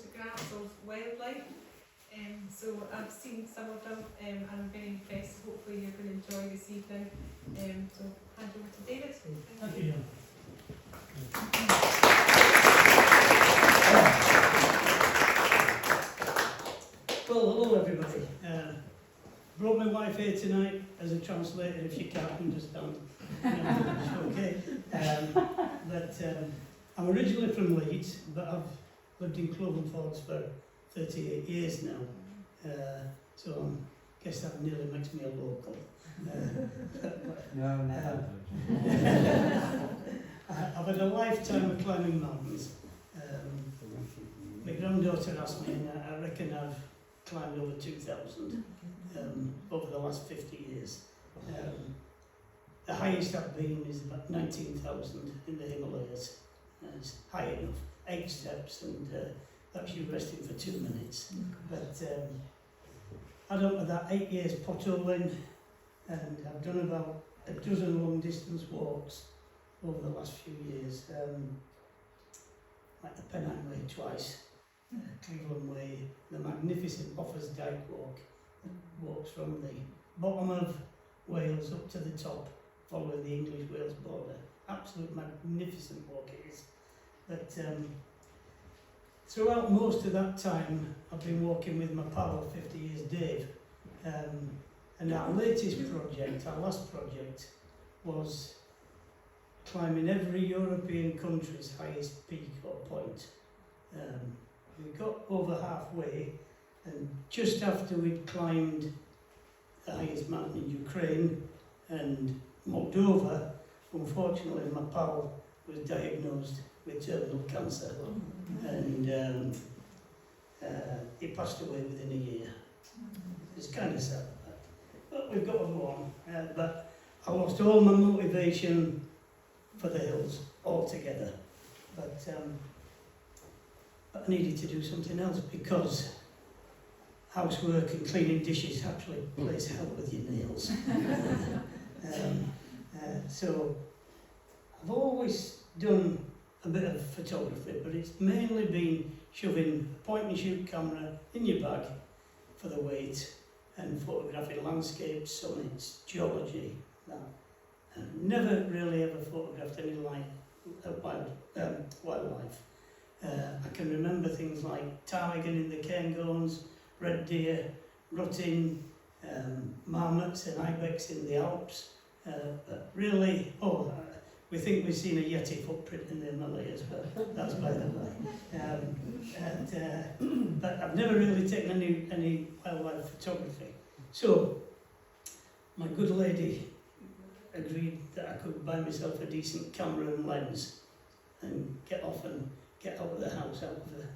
photographs of wildlife. So I've seen some of them and I'm very impressed. Hopefully you're going to enjoy this evening. So hand over to David. Thank you, John. Well, hello everybody. Brought my wife here tonight as a translator. If you can't understand, it's okay. I'm originally from Leeds, but I've lived in Cloven Fords for 38 years now. So I guess that nearly makes me a local. No, never. I've had a lifetime of climbing mountains. My granddaughter asked me, and I reckon I've climbed over 2,000 over the last 50 years. The highest I've been is about 19,000 in the Himalayas. It's high enough, 8 steps, and that's you resting for 2 minutes. But I don't know that 8 years potholing, and I've done about a dozen long distance walks over the last few years, like the Pennine Way twice, Cleveland Way, the magnificent Offers Dyke Walk that walks from the bottom of Wales up to the top, following the English-Wales border. Absolute magnificent walk it is. But throughout most of that time, I've been walking with my pal of 50 years, Dave. And our latest project, our last project, was climbing every European country's highest peak or point. We got over halfway, and just after we'd climbed the highest mountain in Ukraine and Moldova, unfortunately my pal was diagnosed with terminal cancer, and he passed away within a year. It's kind of sad, but we've got to go on. But I lost all my motivation for the hills altogether. But I needed to do something else, because housework and cleaning dishes actually plays hell with your nails. So I've always done a bit of photography, but it's mainly been shoving a point and shoot camera in your bag for the weight and photographing landscapes, summits, geology, that. And never really ever photographed any wildlife. I can remember things like ptarmigan in the Cairngorms, red deer, rutting, marmots and ibex in the Alps. But really, we think we've seen a Yeti footprint in the Himalayas, but that's by the way. But I've never really taken any wildlife photography. So, my good lady agreed that I could buy myself a decent camera and lens and get off and get out of the house,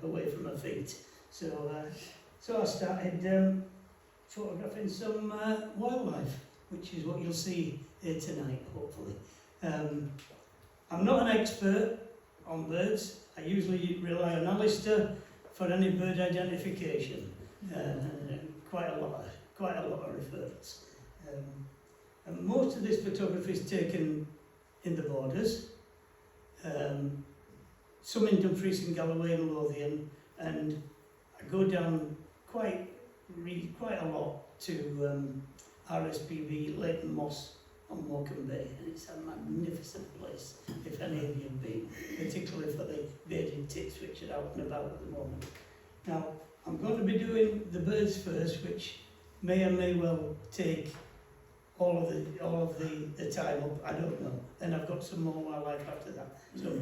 away from her feet. So I started photographing some wildlife, which is what you'll see here tonight, hopefully. I'm not an expert on birds. I usually rely on Alistair for any bird identification, and quite a lot of referrals. And most of this photography is taken in the borders, some in Dumfries and Galloway and Lothian, and I go down quite a lot to RSPB, Leighton Moss on Morecambe Bay, and it's a magnificent place, if any of you have been, particularly for the bearded tits which are out and about at the moment. Now, I'm going to be doing the birds first, which may or may well take all of the time up, I don't know. Then I've got some more wildlife after that. So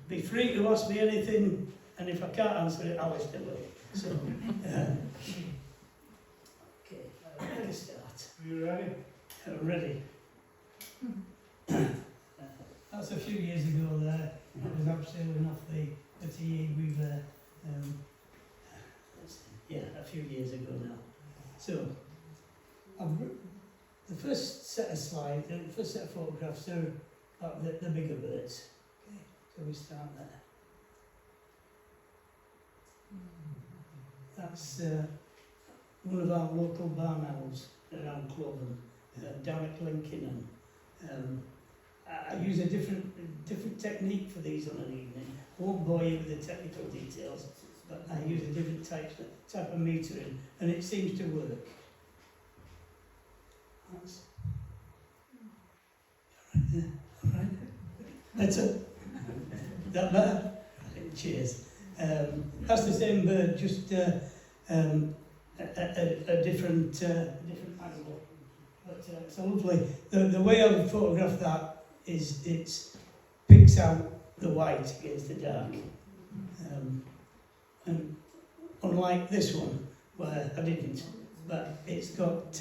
be free to ask me anything, and if I can't answer it, I'll still will. So, okay, let's start. Are you ready? I'm ready. That's a few years ago there. I was abseiling off the TA Weaver, a few years ago now. So, the first set of slides, the first set of photographs are about the bigger birds. Okay, so we start there. That's one of our local barn owls around Cloven, down at Lincoln. I use a different technique for these on an evening. I won't bore you with the technical details, but I use a different type of metering, and it seems to work. That's all right. Better? That better? Cheers. That's the same bird, just a different angle. But it's a lovely. The way I would photograph that is it picks out the white against the dark, and unlike this one where I didn't, but it's got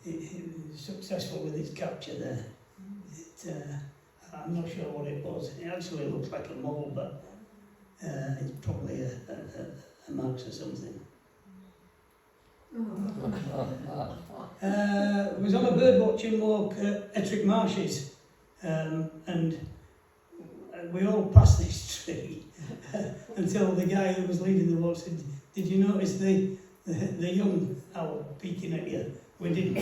it's successful with its capture there. I'm not sure what it was. It actually looks like a mole, but it's probably a mouse or something. I was on a bird watching walk at Ettrick Marshes, and we all passed this tree until the guy who was leading the walk said, "Did you notice the young owl peeking at you?" We didn't.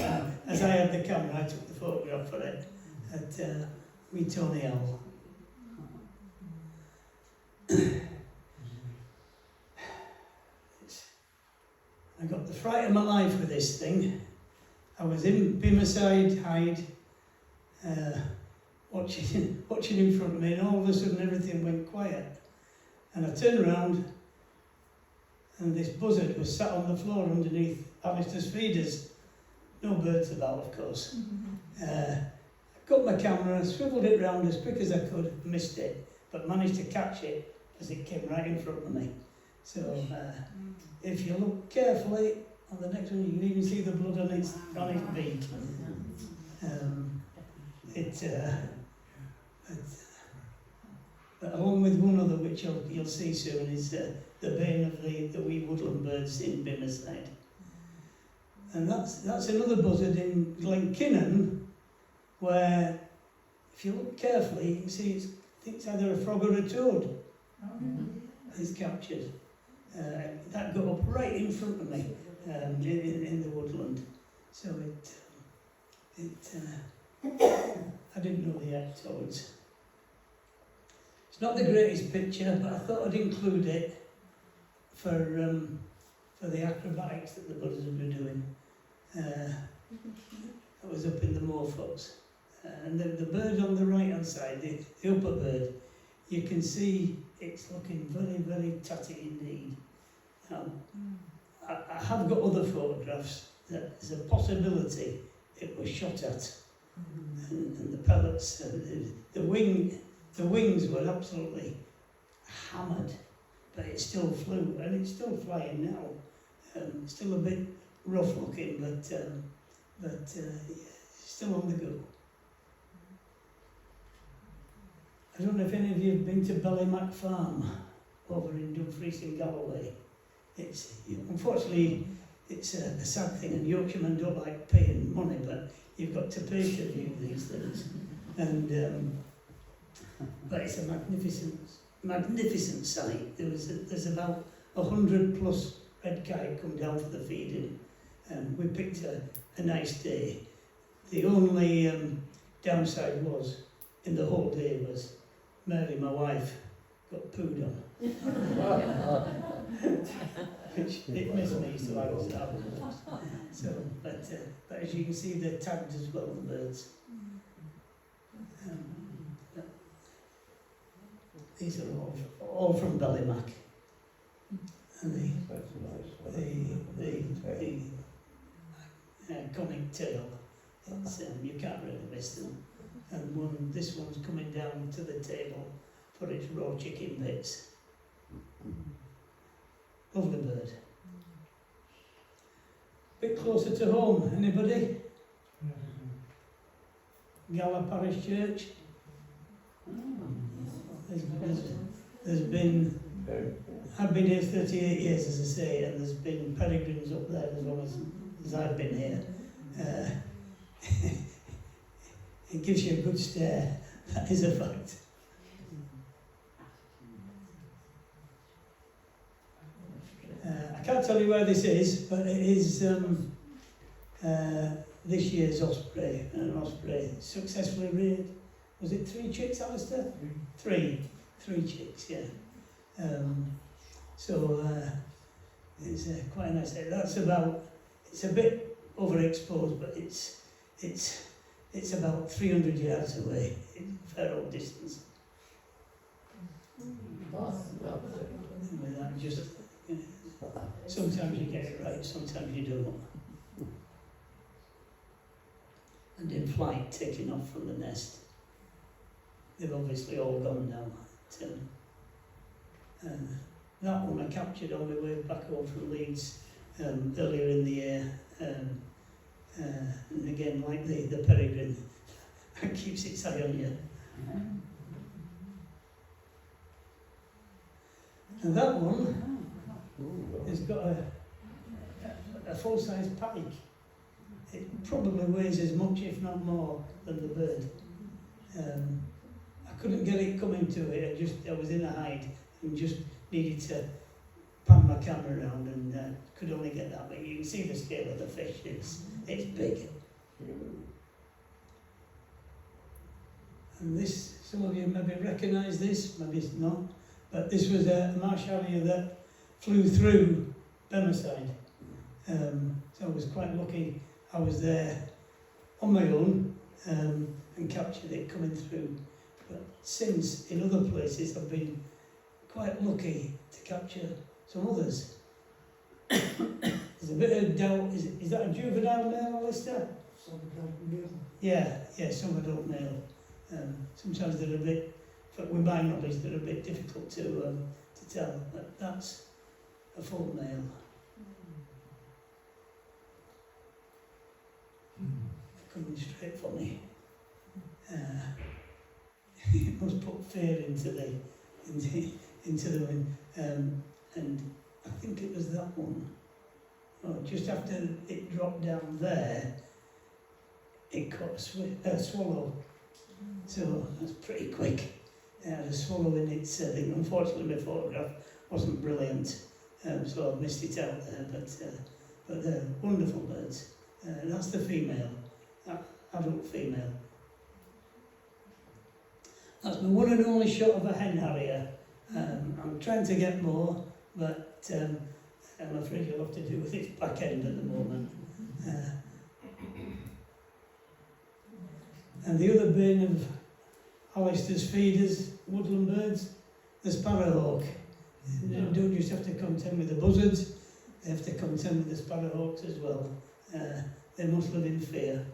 As I had the camera, I took the photograph for it at wee Tony Owl. I got the fright of my life with this thing. I was in Beamerside Hyde, watching in front of me, and all of a sudden everything went quiet. And I turned around, and this buzzard was sat on the floor underneath Alistair's feeders. No birds about, of course. I got my camera, swiveled it round as quick as I could, missed it, but managed to catch it as it came right in front of me. So if you look carefully on the next one, you can even see the blood on its beak. But along with one other, which you'll see soon, is the bane of the wee woodland birds in Beamerside. And that's another buzzard in Glenkinnon, where if you look carefully, you can see I think it's either a frog or a toad. It's captured. That got up right in front of me in the woodland. So I didn't know the toads. It's not the greatest picture, but I thought I'd include it for the acrobatics that the buzzards were doing. I was up in the moorfox. And the bird on the right hand side, the upper bird, you can see it's looking very, very tatty indeed. I have got other photographs that there's a possibility it was shot at. And the pellets, the wings were absolutely hammered, but it still flew, and it's still flying now. Still a bit rough looking, but yeah, still on the go. I don't know if any of you have been to Ballymac Farm over in Dumfries in Galloway. Unfortunately, it's a sad thing, and Yorkshiremen don't like paying money, but you've got to pay to view these things. And but it's a magnificent sight. There's about 100 plus red kite come down for the feeding. We picked a nice day. The only downside was, in the whole day, was Mary, my wife, got pooed on. Which it missed me, so I was out. So, but as you can see, they're tagged as well, the birds. These are all from Ballymac. And the conic tail, you can't really miss them. And this one's coming down to the table for its raw chicken bits. Lovely bird. Bit closer to home, anybody? Gala Parish Church. There's been, I've been here 38 years, as I say, and there's been peregrines up there as long as I've been here. It gives you a good stare, that is a fact. I can't tell you where this is, but it is this year's osprey, and an osprey successfully reared. Was it 3 chicks, Alistair? 3 chicks, yeah. So it's quite a nice day. That's about, it's a bit overexposed, but it's about 300 yards away. It's a fair old distance. Without just, sometimes you get it right, sometimes you don't. And in flight, taking off from the nest. They've obviously all gone now. That one I captured on my way back home from Leeds earlier in the year. And again, like the peregrine, it keeps its eye on you. And that one has got a full-size pike. It probably weighs as much, if not more, than the bird. I couldn't get it coming to it. I was in a hide and just needed to pan my camera around and could only get that. But you can see the scale of the fish. It's big. And this, some of you maybe recognise this, maybe it's not. But this was a marsh harrier that flew through Bemerside. So I was quite lucky. I was there on my own and captured it coming through. But since, in other places, I've been quite lucky to capture some others. There's a bit of doubt. Is that a juvenile male, Alistair? Some adult male. Yeah, some adult male. Sometimes they're a bit, but with my knowledge, they're a bit difficult to tell. But that's a full male. Coming straight for me. It must put fear into the wind. And I think it was that one. Oh, just after it dropped down there, it caught a swallow. So that's pretty quick. It had a swallow in its thing. Unfortunately, my photograph wasn't brilliant, so I missed it out there. But they're wonderful birds. That's the female, adult female. That's my one and only shot of a hen harrier. I'm trying to get more, but I'm afraid you'll have to do with its back end at the moment. And the other bin of Alistair's feeders, woodland birds, the sparrowhawk. They don't just have to contend with the buzzards, they have to contend with the sparrowhawks as well. They must live in fear.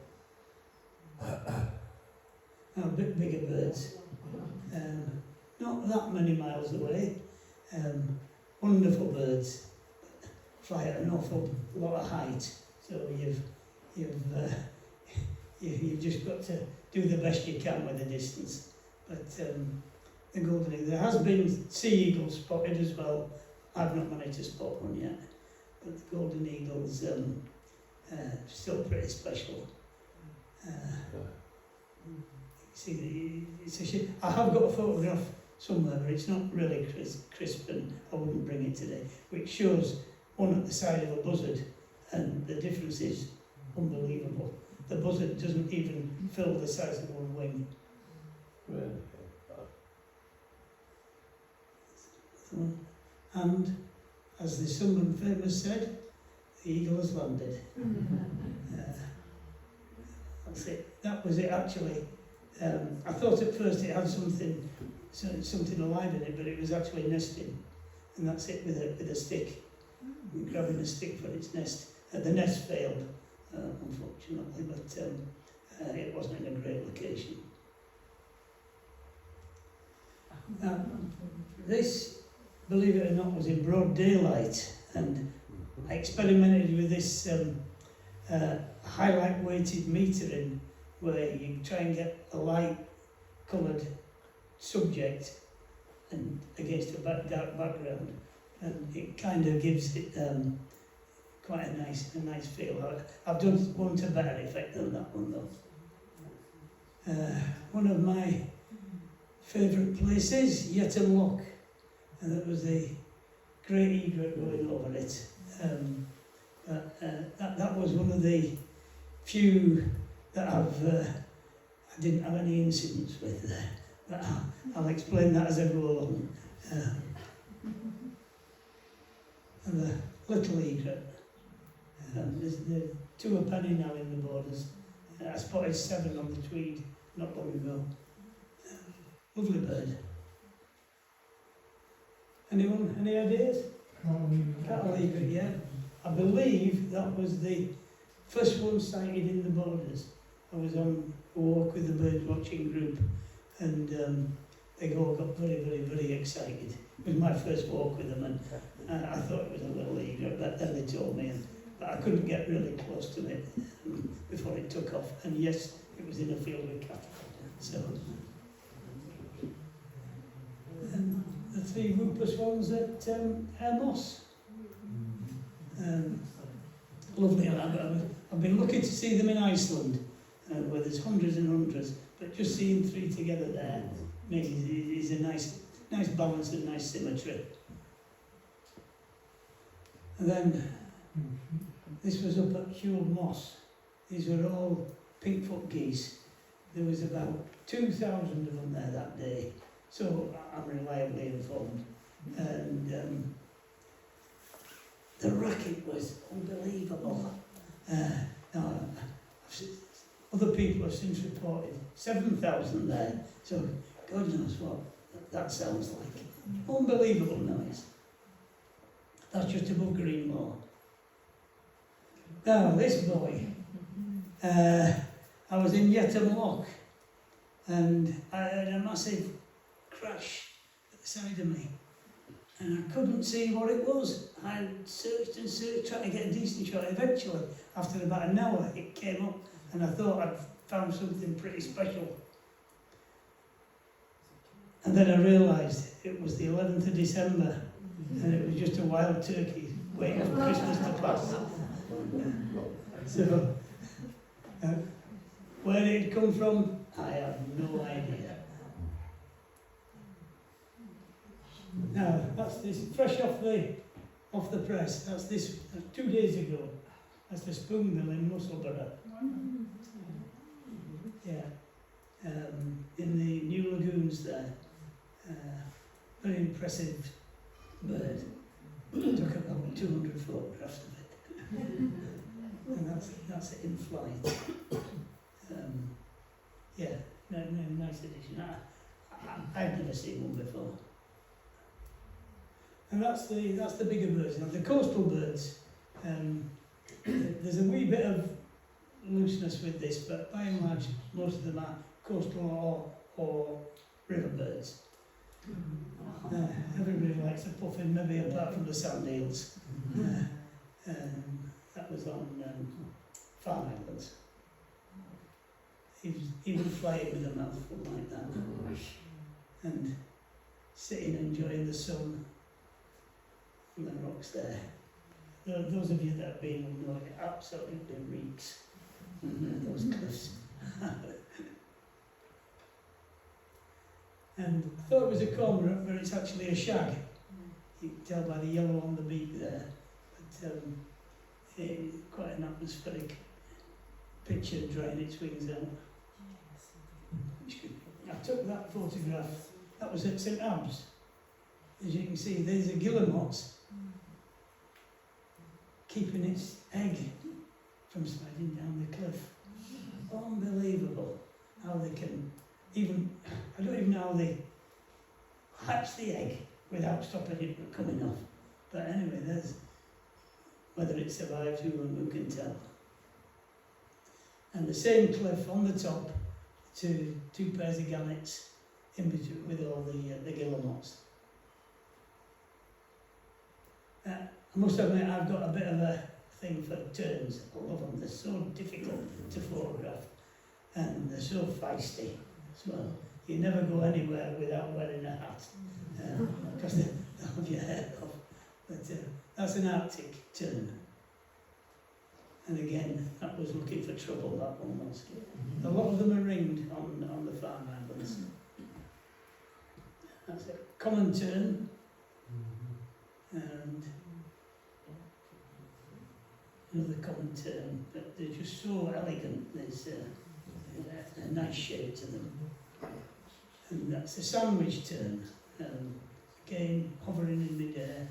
A bit bigger birds. Not that many miles away. Wonderful birds. Fly at an awful lot of height. So you've just got to do the best you can with the distance. But the golden eagle, there has been sea eagles spotted as well. I've not managed to spot one yet. But the golden eagle's still pretty special. See, it's a shame. I have got a photograph somewhere, but it's not really crisp and I wouldn't bring it today, which shows one at the side of a buzzard, and the difference is unbelievable. The buzzard doesn't even fill the size of one wing. And, as the Sunderland famous said, the eagle has landed. That's it. That was it actually. I thought at first it had something alive in it, but it was actually nesting, and that's it with a stick, grabbing a stick for its nest. The nest failed, unfortunately, but it wasn't in a great location. This, believe it or not, was in broad daylight, and I experimented with this highlight weighted metering, where you try and get a light coloured subject and against a dark background, and it kind of gives it quite a nice feel. I've done one to better effect than that one though. One of my favourite places, Yetton Loch, and that was the great egret going over it. That was one of the few that I didn't have any incidents with there, but I'll explain that as I go along. and the little egret. There's 2 a penny now in the borders. I spotted 7 on the Tweed not long ago. Lovely bird. Anyone, any ideas? Cattle egret, yeah. I believe that was the first one sighted in the borders. I was on a walk with the bird watching group, and they all got very excited. It was my first walk with them, and I thought it was a little egret, but then they told me, but I couldn't get really close to it before it took off. And yes, it was in a field with cattle. So the 3 Rupus ones at Hermos. Lovely, and I've been lucky to see them in Iceland, where there's hundreds and hundreds, but just seeing 3 together there is a nice balance and nice symmetry. And then this was up at Hewell Moss. These were all pinkfoot geese. There was about 2,000 of them there that day, so I'm reliably informed. And the racket was unbelievable. Now, other people have since reported 7,000 there, so God knows what that sounds like. Unbelievable noise. That's just above Greenmore. Now, this boy, I was in Yetton Lock, and I heard a massive crash at the side of me, and I couldn't see what it was. I searched and searched, trying to get a decent shot. Eventually, after about an hour, it came up, and I thought I'd found something pretty special. And then I realised it was the 11th of December, and it was just a wild turkey waiting for Christmas to pass. So, where did it come from? I have no idea. Now, that's this, fresh off the press. That's 2 days ago. That's the spoonbill in Musselburgh. Yeah, in the New Lagoons there. Very impressive bird. Took about 200 photographs of it. And that's it in flight. Yeah, nice addition. I've never seen one before. And that's the bigger birds. Now the coastal birds, there's a wee bit of looseness with this, but by and large most of them are coastal or river birds. Everybody likes a puffin, maybe apart from the sand eels. That was on Farm Islands. He would fly it with a mouthful like that, and sitting enjoying the sun on the rocks there. Those of you that have been will know it absolutely reeks. Those cliffs. And I thought it was a cormorant, but it's actually a shag. You can tell by the yellow on the beak there. But it's quite an atmospheric picture drying its wings out. I took that photograph, that was at St Abbs. As you can see, there's a guillemot keeping its egg from sliding down the cliff. Unbelievable how they can I don't even know how they hatch the egg without stopping it from coming off. But anyway, whether it survives, who can tell. And the same cliff on the top, two pairs of gannets in between with all the guillemots. I must admit, I've got a bit of a thing for terns. I love them. They're so difficult to photograph, and they're so feisty as well. You never go anywhere without wearing a hat, because they'll have your hair off. But that's an Arctic tern. And again, that was looking for trouble, that one was. A lot of them are ringed on the Farm Islands. That's a common tern. And another common tern, but they're just so elegant. There's a nice shape to them. And that's a sandwich tern, again hovering in midair.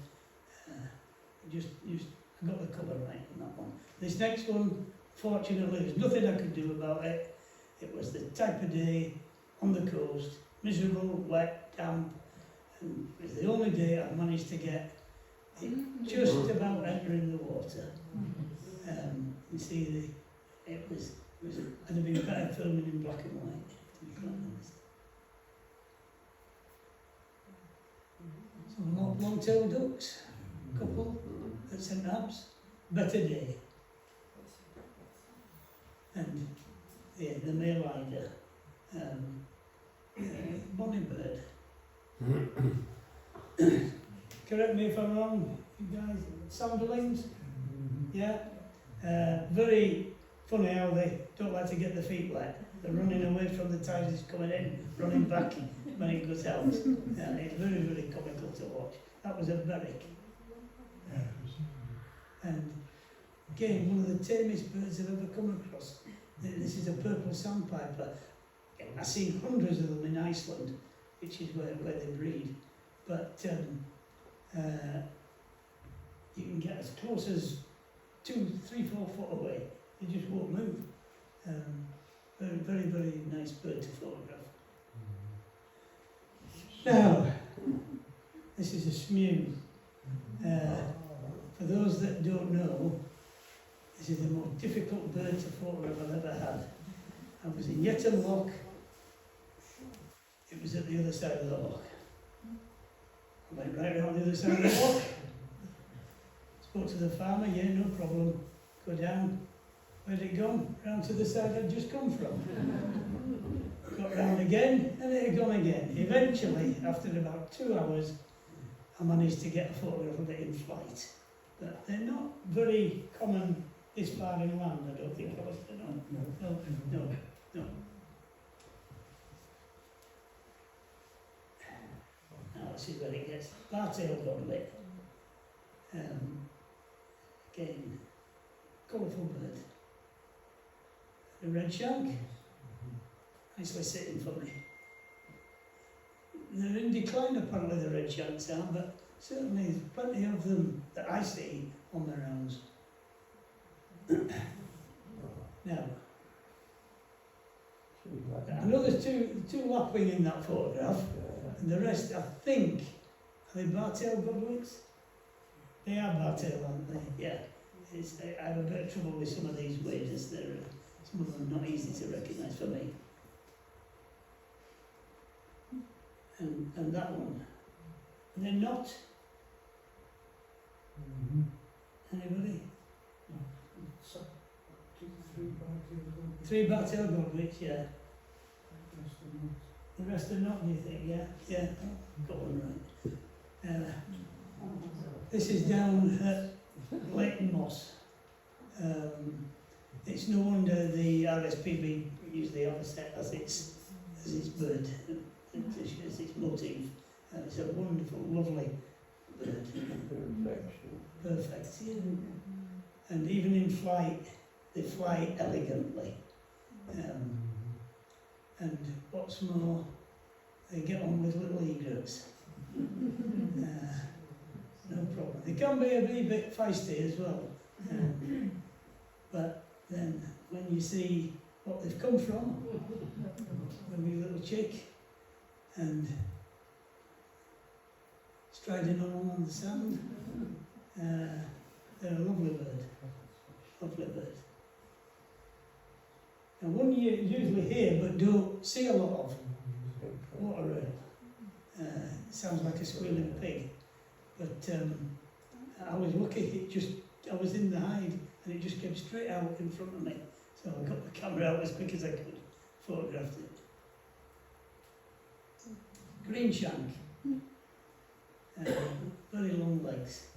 I got the colour right on that one. This next one, fortunately, there's nothing I could do about it. It was the type of day on the coast, miserable, wet, damp, and it was the only day I managed to get it just about entering the water. You see, it was I'd have been better filming in black and white, to be quite honest. So long-tailed ducks, couple at St Abs, better day. And the male eider, bonny bird. Correct me if I'm wrong, you guys, soundlings? Yeah? Very funny how they don't like to get their feet wet. They're running away from the tide that's coming in, running back when it goes out. It's very, very comical to watch. That was a berrick. And again, one of the tamest birds I've ever come across. This is a purple sandpiper. I've seen hundreds of them in Iceland, which is where they breed. But you can get as close as 2, 3, 4 foot away. They just won't move. Very, very, very nice bird to photograph. Now, this is a smew. For those that don't know, this is the most difficult bird to photograph I've ever had. I was in Yetton Loch. It was at the other side of the loch. I went right around the other side of the loch. Spoke to the farmer, yeah, no problem. Go down. Where'd it gone? Round to the side I'd just come from. Got round again, and it had gone again. Eventually, after about 2 hours, I managed to get a photograph of it in flight. But they're not very common this far inland, I don't think. No. Now this is where it gets bar-tailed godlet. Again, colourful bird. The red shank, nicely sitting for me. They're in decline apparently, the red shanks are, but certainly there's plenty of them that I see on the rounds. Now, I know there's two lapwing in that photograph, and the rest, I think, are they bar-tailed godwits? They are bar-tailed, aren't they? Yeah. I have a bit of trouble with some of these waders. Some of them are not easy to recognise for me. And that one. And they're not. Anybody? Three bar-tailed godwits, yeah. The rest are not, do you think? Yeah. Got one right. This is down at Leighton Moss. It's no wonder the RSPB usually have a set as its bird, as its motif. It's a wonderful, lovely bird. Perfect. Yeah. And even in flight, they fly elegantly. And what's more, they get on with little egrets. No problem. They can be a wee bit feisty as well. But then when you see what they've come from, a wee little chick, and striding on the sand, they're a lovely bird. Lovely bird. And one you usually hear but don't see a lot of, water rail. Sounds like a squealing pig. But I was lucky, I was in the hide and it just came straight out in front of me. So I got the camera out as quick as I could, photographed it. Green shank. Very long legs.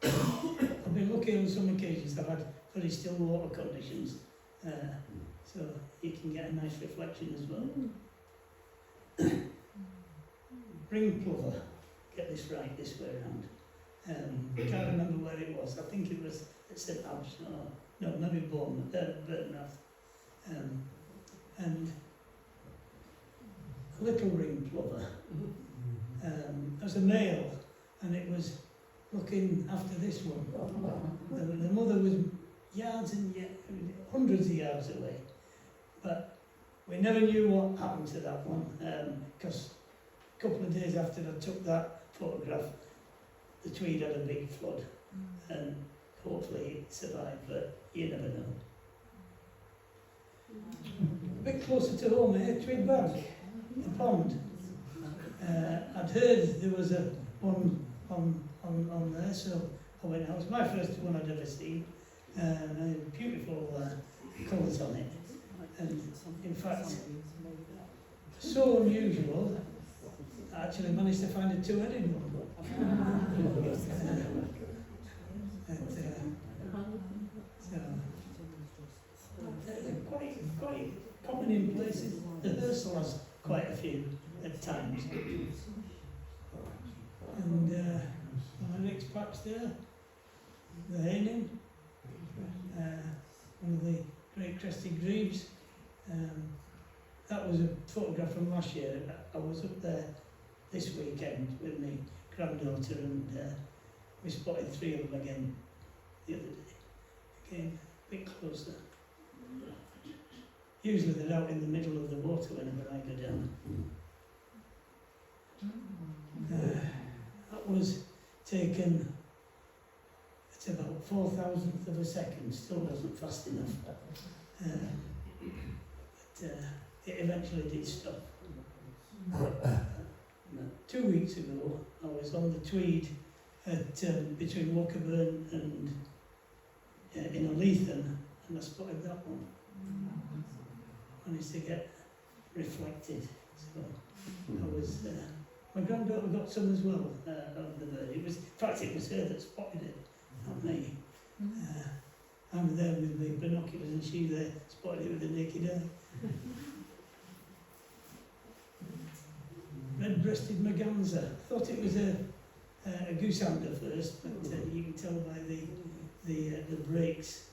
I've been lucky on some occasions, I've had very still water conditions. So you can get a nice reflection as well. Ring plover. Get this right this way around. Can't remember where it was. I think it was at St Abs, no, maybe Burtonrath. And a little ring plover. It was a male, and it was looking after this one. The mother was yards and hundreds of yards away, but we never knew what happened to that one, because a couple of days after I took that photograph, the Tweed had a big flood, and hopefully it survived, but you never know. A bit closer to home here, Tweed Bank, the pond. I'd heard there was one on there, so I went out. It was my first one I'd ever seen, and beautiful colours on it. And in fact, so unusual, I actually managed to find a two-headed one. Quite common in places. The Ursel has quite a few at times. And my next patch there, the Haining, one of the great crested grebes. That was a photograph from last year. I was up there this weekend with my granddaughter, and we spotted 3 of them again the other day. Again, a bit closer. Usually they're out in the middle of the water whenever I go down. That was taken at about 4,000th of a second, still wasn't fast enough. But it eventually did stop. 2 weeks ago, I was on the Tweed at between Walkerburn and in Olethen, and I spotted that one. Managed to get reflected. So I was. My granddaughter got some as well of the bird. In fact, it was her that spotted it, not me. I'm there with my binoculars, and she there spotted it with the naked eye. Red-breasted merganser. Thought it was a goosehander first, but you can tell by the breaks,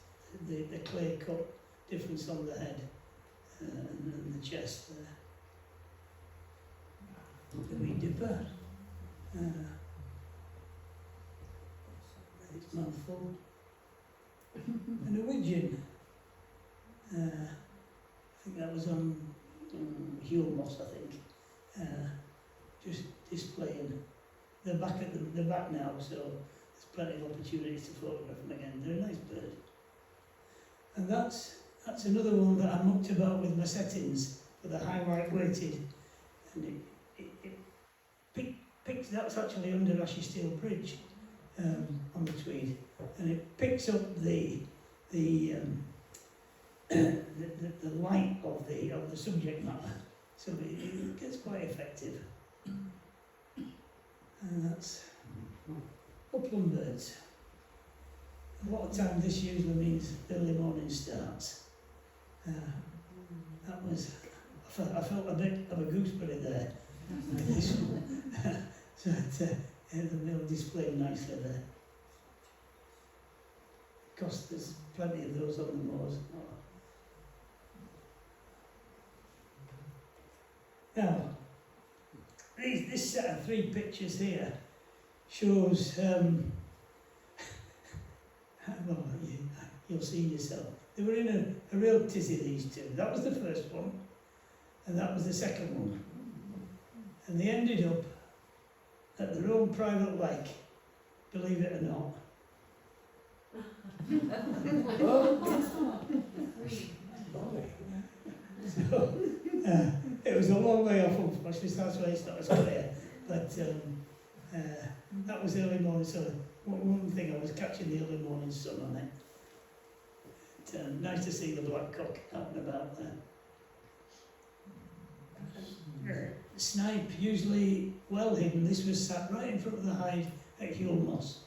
the clear cut difference on the head and the chest there. The wee dipper. It's mouthful. And a widgeon. I think that was on Huel Moss, I think. Just displaying. They're back at the back now, so there's plenty of opportunities to photograph them again. They're a nice bird. And that's another one that I mucked about with my settings for the highlight weighted, and it picks. That's actually under Ashy Steel Bridge on the Tweed, and it picks up the light of the subject matter, so it gets quite effective. And that's upland birds. A lot of time this usually means early morning starts. That was, I felt a bit of a gooseberry there. So they were displayed nicely there. Of course, there's plenty of those on the moors. Now, this set of 3 pictures here shows, well, you'll see yourself. They were in a real tizzy, these two. That was the first one, and that was the second one. And they ended up at their own private lake, believe it or not. So, it was a long way off, unfortunately, that's why it's not as clear. But that was early morning, so one thing, I was catching the early morning sun on it. Nice to see the blackcock out and about there. Snipe, usually well hidden. This was sat right in front of the hide at Huel Moss.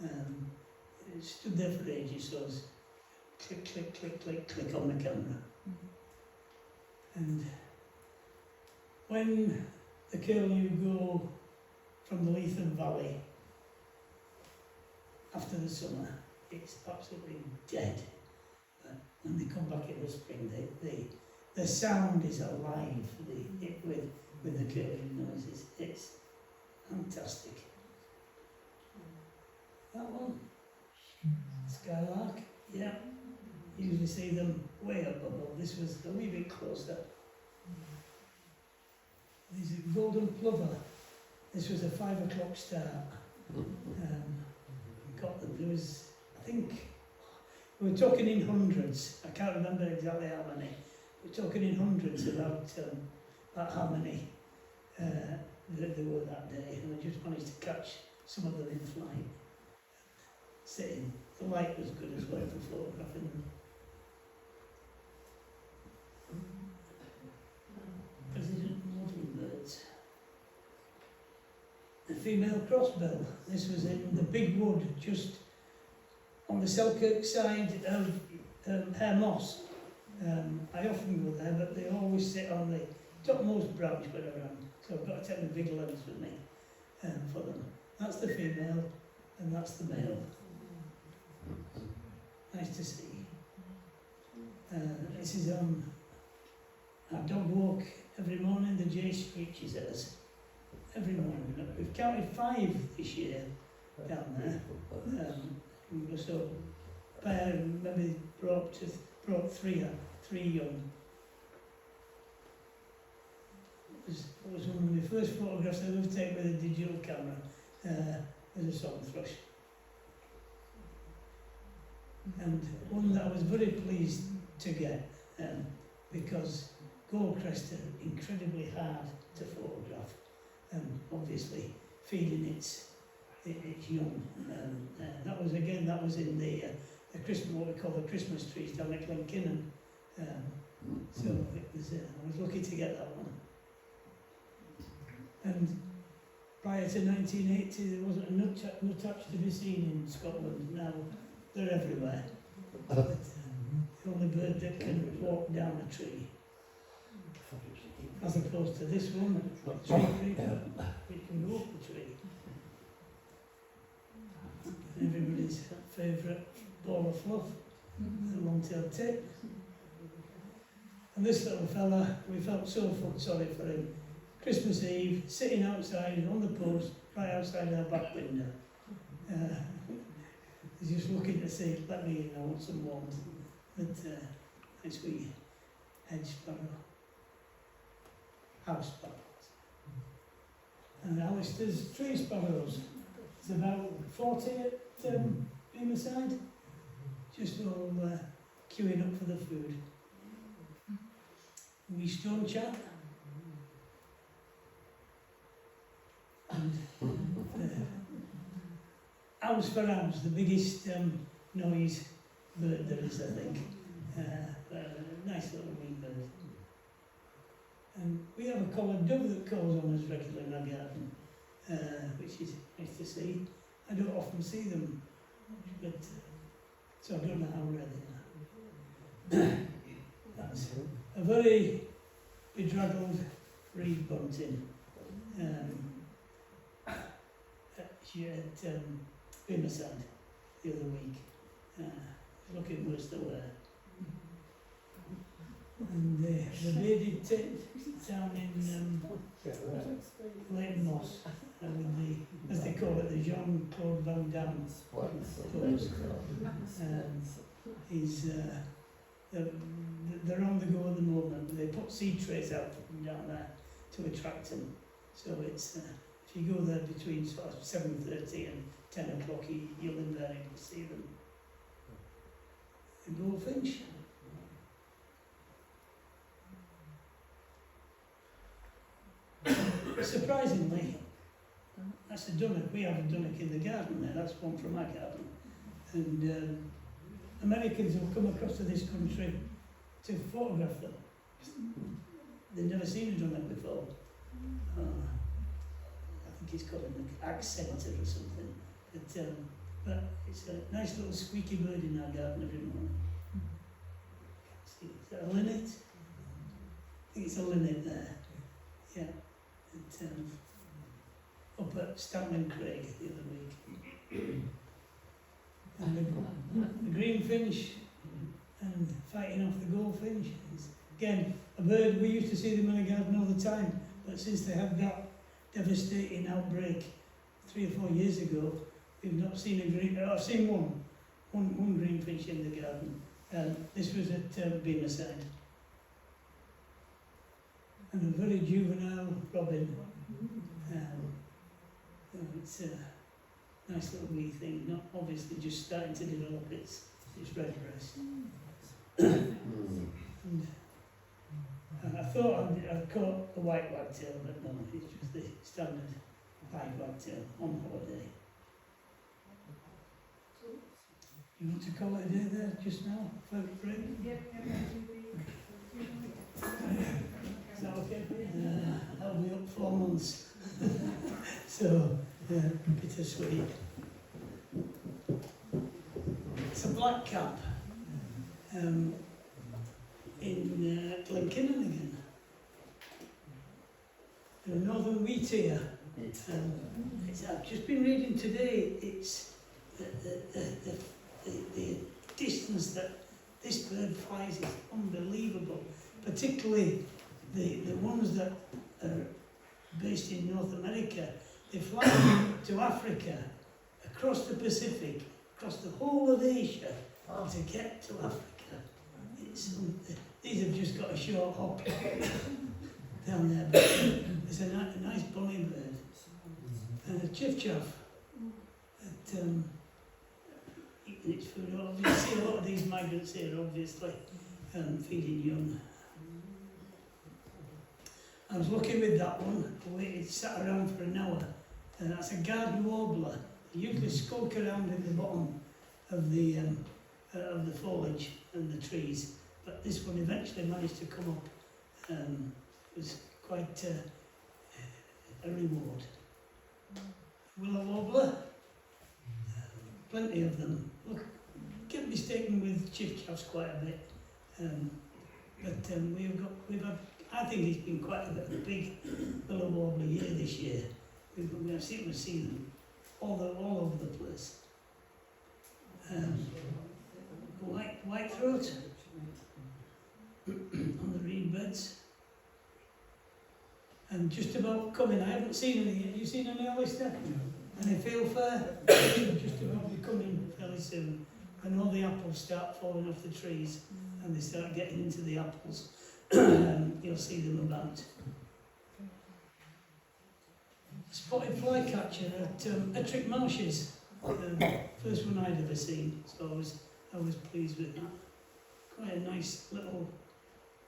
It stood there for ages, so I was click, click, click, click, click on the camera. And when the curlew go from the Leithen Valley after the summer, it's absolutely dead. But when they come back in the spring, the sound is alive with the curlew noises. It's fantastic. That one. Skylark. Yeah. Usually see them way up above. This was a wee bit closer. This is golden plover. This was a 5 o'clock start. Got them. There was, I think, we were talking in hundreds. I can't remember exactly how many. We're talking in hundreds about how many there were that day, and I just managed to catch some of them in flight. Sitting. The light was good as well for photographing them. President model birds. The female crossbill. This was in the big wood just on the Selkirk side of Hare Moss. I often go there, but they always sit on the topmost branch where I am. So I've got to take my big lens with me for them. That's the female, and that's the male. Nice to see. This is our dog walk every morning. The J screeches at us every morning. We've counted 5 this year down there. So maybe brought 3 young. It was one of my first photographs I ever taken with a digital camera. With a song thrush. And one that I was very pleased to get because Goldcrest are incredibly hard to photograph. Obviously feeding its young. That was in the Christmas, what we call the Christmas trees down at Glenkinnon. So it was, I was lucky to get that one. And prior to 1980, there wasn't a nuthatch to be seen in Scotland. Now they're everywhere. But, the only bird that can walk down a tree, as opposed to this one, tree creeper, it can go up the tree. Everybody's favourite ball of fluff, the long-tailed tit. And this little fella, we felt so sorry for him. Christmas Eve, sitting outside on the post, right outside our back window. He's just looking to see, let me in, I want some warmth. But nice wee hedge sparrow. House sparrows. And Alistair's tree sparrows. There's about 40 at Beamerside. Just all queuing up for the food. Wee stone chat. And owls for owls, the biggest noise bird there is, I think. Nice little wee bird. And we have a collared dove that calls on us regularly in our garden, which is nice to see. I don't often see them, but so I don't know how rare they are. That's a very bedraggled reed bunting. She at Beamerside the other week, looking worse than wear. And the bearded tit down in Leighton Moss, with the, as they call it, the Jean-Claude Van Damme pose. He's they're on the go at the moment. They put seed trays out down there to attract them. So it's if you go there between sort of 7:30 and 10 o'clock, you'll invariably see them. The goldfinch. Surprisingly, that's a dunnock. We have a dunnock in the garden there. That's one from our garden. And Americans will come across to this country to photograph them. They've never seen a dunnock before. I think it's called an accenter or something. But it's a nice little squeaky bird in our garden every morning. Is that a linnet? I think it's a linnet there. Yeah. Up at Stanton Craig the other week. And the greenfinch and fighting off the goldfinch. It's, again, a bird, we used to see them in the garden all the time, but since they had that devastating outbreak 3 or 4 years ago, we've not seen a green. I've seen one greenfinch in the garden. This was at Beamerside. And a very juvenile robin. It's a nice little wee thing, not obviously just starting to develop its redbreast. And I thought I'd caught the white wagtail, but no, it's just the standard white wagtail on holiday. You want to call it a day there just now for break? Is that okay? That'll be up 4 months. So, bittersweet. It's a black cap in Glenkinnon again. The northern wheat here. I've just been reading today, it's the distance that this bird flies is unbelievable. Particularly the ones that are based in North America. They fly to Africa, across the Pacific, across the whole of Asia to get to Africa. These have just got a short hop down there, but it's a nice bonny bird. And a chiff-chaff at eating its food. You see a lot of these migrants here, obviously, feeding young. I was lucky with that one. It sat around for an hour. And that's a garden warbler. They usually skulk around in the bottom of the foliage and the trees. But this one eventually managed to come up. It was quite a reward. Willow warbler. Plenty of them. Look, get mistaken with chiff-chaffs quite a bit. But we've had. I think it's been quite a bit of a big willow warbler year this year. We've seen them all over the place. White throat on the reed beds. And just about coming. I haven't seen any yet. You seen any early stuff? Any fieldfare? Just about be coming fairly soon. When all the apples start falling off the trees and they start getting into the apples. You'll see them about. Spotted flycatcher at Ettrick Marshes. First one I'd ever seen, so I was pleased with that. Quite a nice little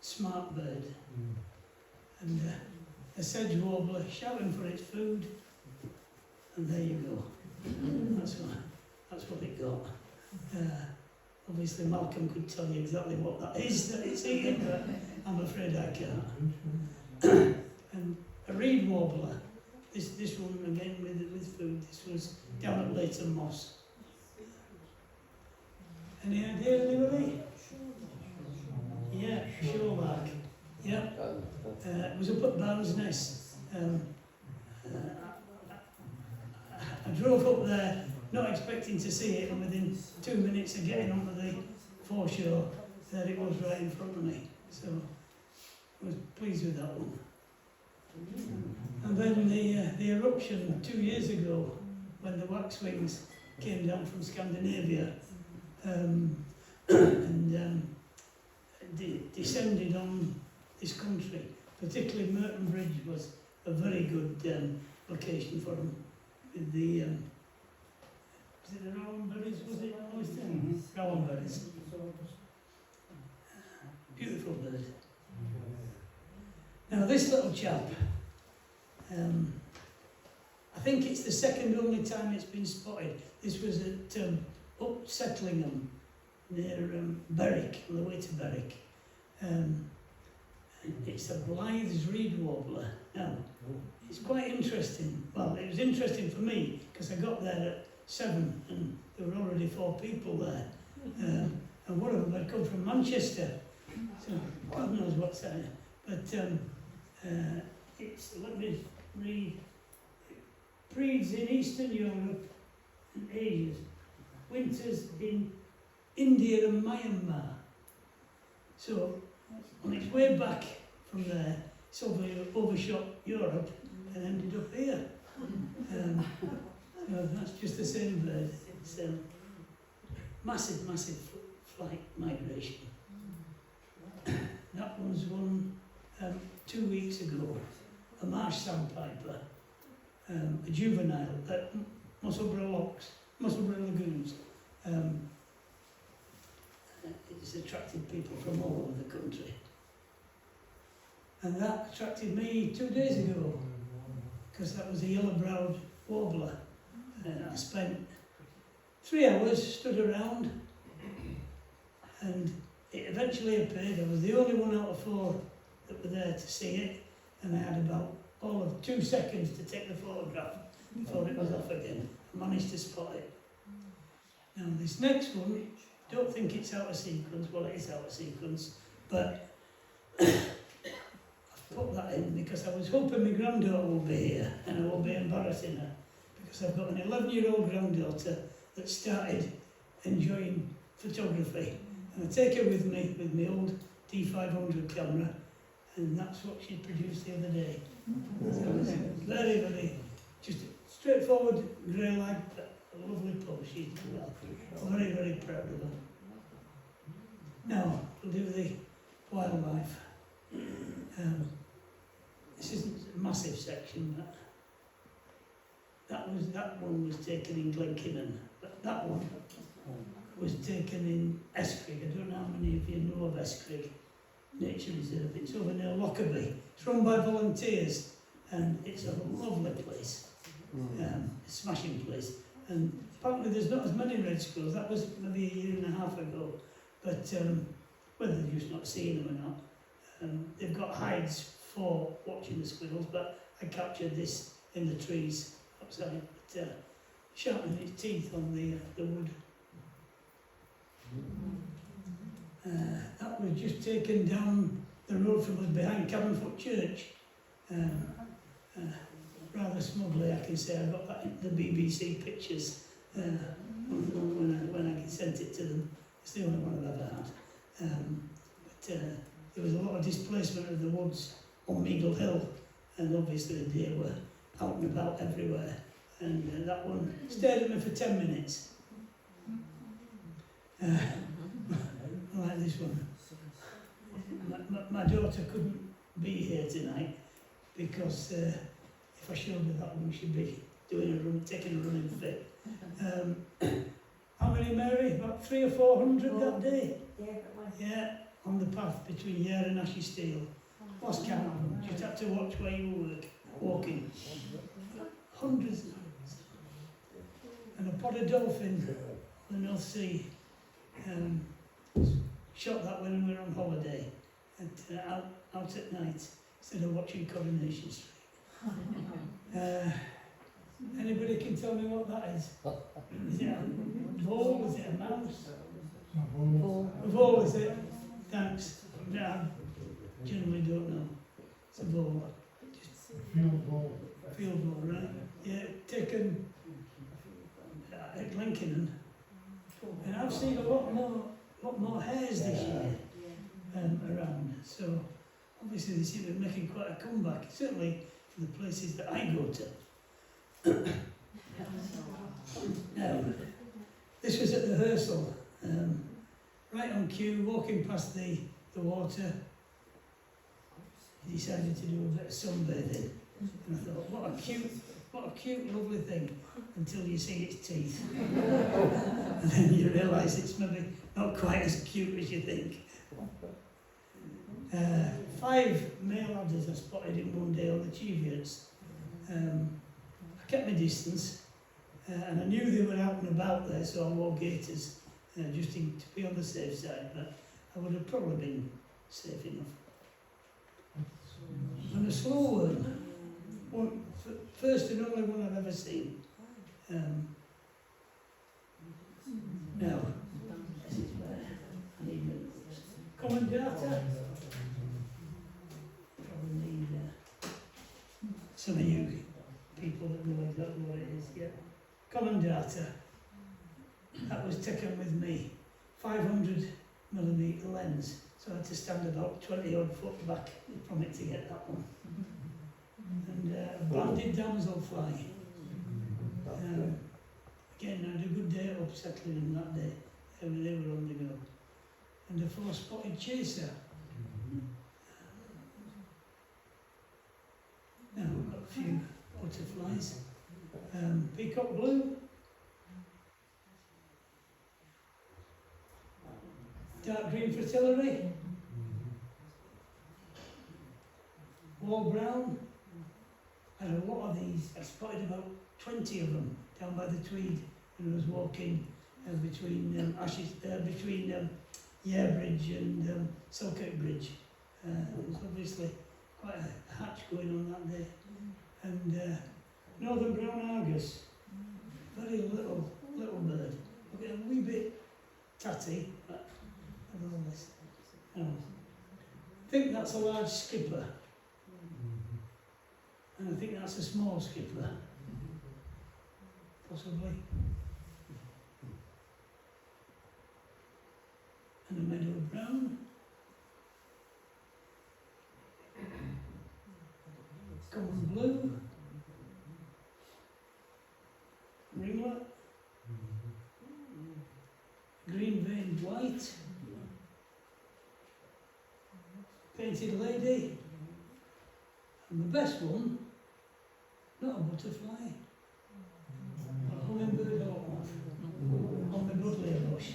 smart bird. And a sedge warbler shouting for its food. And there you go. That's what it got. Obviously Malcolm could tell you exactly what that is that it's eating, but I'm afraid I can't. And a reed warbler, this one again with food, this was down at Leighton Moss. Any idea anybody? Yeah, shorelark. Yeah. It was up at Barnes Ness. I drove up there not expecting to see it, and within 2 minutes of getting onto the foreshore, there it was right in front of me. So I was pleased with that one. And then the eruption 2 years ago, when the waxwings came down from Scandinavia and descended on this country, particularly Merton Bridge was a very good location for them. With the was it the rowanberries? Was it always them? Rowanberries. Beautiful bird. Now this little chap, I think it's the second only time it's been spotted. This was at up Settlingham, near Berwick, on the way to Berwick. It's a Blythe's reed warbler. Now, it's quite interesting. Well, it was interesting for me because I got there at 7 and there were already 4 people there. And one of them had come from Manchester. So, God knows what's there. But it's, let me read, breeds in Eastern Europe and Asia, winters in India and Myanmar. So, on its way back from there, it's overshot Europe and ended up here. That's just the same bird. It's massive flight migration. That was one 2 weeks ago. A marsh sandpiper, a juvenile at Musselburgh Lagoons. It's attracted people from all over the country. And that attracted me 2 days ago, because that was a yellow-browed warbler. I spent 3 hours, stood around, and it eventually appeared. I was the only one out of 4 that were there to see it, and I had about all of 2 seconds to take the photograph before it was off again. I managed to spot it. Now this next one, don't think it's out of sequence. Well, it is out of sequence, but I've put that in because I was hoping my granddaughter will be here and I won't be embarrassing her, because I've got an 11-year-old granddaughter that started enjoying photography, and I take her with me with my old D500 camera, and that's what she produced the other day. So it was very, just straightforward grey lag, but a lovely pose. She's very proud of her. Now, we'll do the wildlife. This isn't a massive section, but that one was taken in Glenkinnon, but that one was taken in Escrig. I don't know how many of you know of Escrig Nature Reserve. It's over near Lockerbie. It's run by volunteers, and it's a lovely place, a smashing place. And apparently there's not as many red squirrels. That was maybe a year and a half ago, but whether they're just not seeing them or not, they've got hides for watching the squirrels, but I captured this in the trees outside, sharpening its teeth on the wood. That was just taken down the road from us behind Cabinfoot Church. Rather smugly, I can say. I got that in the BBC pictures when I sent it to them. It's the only one I've ever had. But there was a lot of displacement of the woods on Meagle Hill, and obviously the deer were out and about everywhere. And that one stared at me for 10 minutes. I like this one. My daughter couldn't be here tonight because if I showed her that one, she'd be taking a running fit. How many, Mary? About 300 or 400 that day? Yeah, on the path between Yare and Ashy Steel. Lost count of them. Just had to watch where you were walking. Hundreds. And a pod of dolphin on the North Sea. Shot that when we were on holiday, out at night, instead of watching Coronation Street. Anybody can tell me what that is? Is it a vole? Is it a mouse? A vole, is it? Thanks. No, I generally don't know. It's a vole. Field ball. Field vole, right? Yeah, taken at Glenkinnon. And I've seen a lot more hares this year around. So obviously they seem to be making quite a comeback, certainly for the places that I go to. Now, this was at the Hersal, right on cue, walking past the water. He decided to do a bit of sunbathing, and I thought, what a cute, lovely thing, until you see its teeth, and then you realise it's maybe not quite as cute as you think. 5 male adders I spotted in one day on the Cheviots. I kept my distance, and I knew they were out and about there, so I wore gaiters just to be on the safe side, but I would have probably been safe enough. And a slow one, first and only one I've ever seen. Now, this is where I need common data. Probably need some of you people that know exactly what it is. Yeah, common data. That was taken with me, 500mm lens, so I had to stand about 20 odd foot back from it to get that one. And a banded damselfly. settling in that day. They were on the go. And the 4-spotted chaser. Now we've got a few butterflies. Peacock blue. Dark green fritillary. Wall brown. And a lot of these, I spotted about 20 of them down by the Tweed when I was walking between Yerbridge and Selkirk Bridge. There was obviously quite a hatch going on that day. And northern brown argus, very little bird. Okay, a wee bit tatty, but otherwise, no. I think that's a large skipper. And I think that's a small skipper. Possibly. And a meadow brown. Common blue. Ringlet. Green veined white. Painted lady. And the best one, not a butterfly, a hummingbird hawk on the Goodley bush.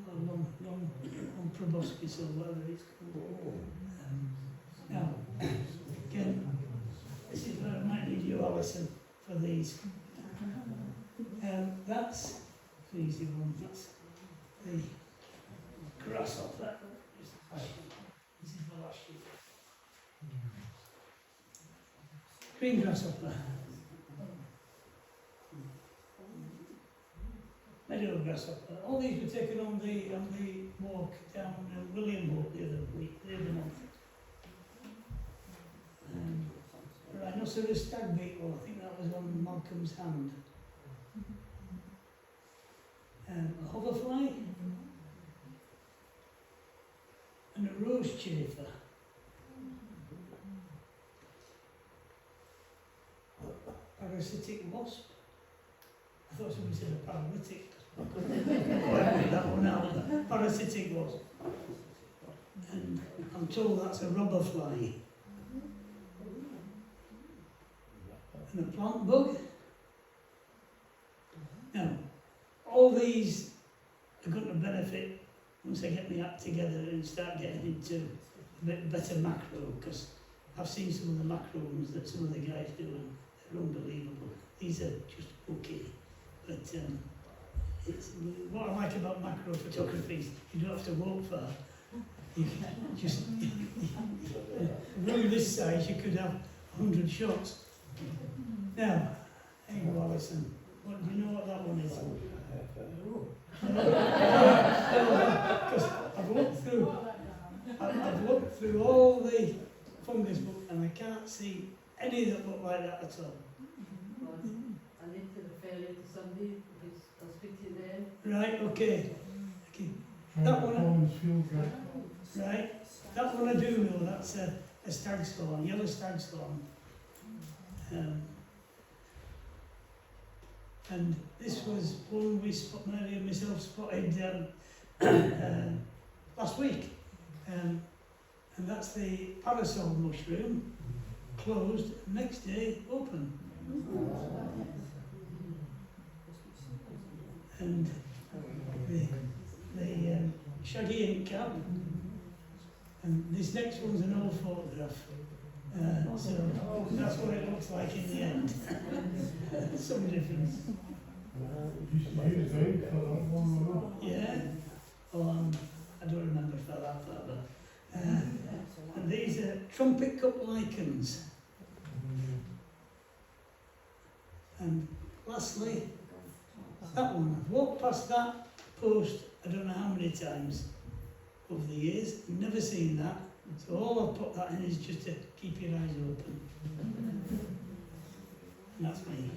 On proboscis or whatever it's called. Now, again, this is where I might need you, Alison, for these. That's the easy one. That's the grasshopper. This is the last sheet. Green grasshopper. Meadow grasshopper. All these were taken on the walk down William Walk the other month. Rhinoceros stag beetle, I think that was on Malcolm's hand. A hoverfly. And a rose chafer. Parasitic wasp. I thought somebody said a paralytic. I couldn't quite make that one out. But parasitic wasp. And I'm told that's a robber fly. And a plant bug. Now, all these are going to benefit once I get my act together and start getting into a bit better macro, because I've seen some of the macro ones that some of the guys do and they're unbelievable. These are just okay. But it's, what I like about macro photography is you don't have to walk far. You can just, really this size you could have 100 shots. Now, hey Alison, what do you know what that one is? Because I've looked through all the fungus book and I can't see any that look like that at all. I need to refer you to somebody who's, I'll speak to you then. Right, okay. That one, right, that one I do know, that's a stag's thorn, yellow stag's thorn. And this was one Mary and myself spotted last week. And that's the parasol mushroom, closed, next day open. And the shaggy ink cap, and this next one's an old photograph. So that's what it looks like in the end. Some difference. Yeah. Oh, I don't remember if I laughed at that. And these are trumpet cup lichens. And lastly, that one. I've walked past that post I don't know how many times over the years. Never seen that. So all I've put that in is just to keep your eyes open. And that's me.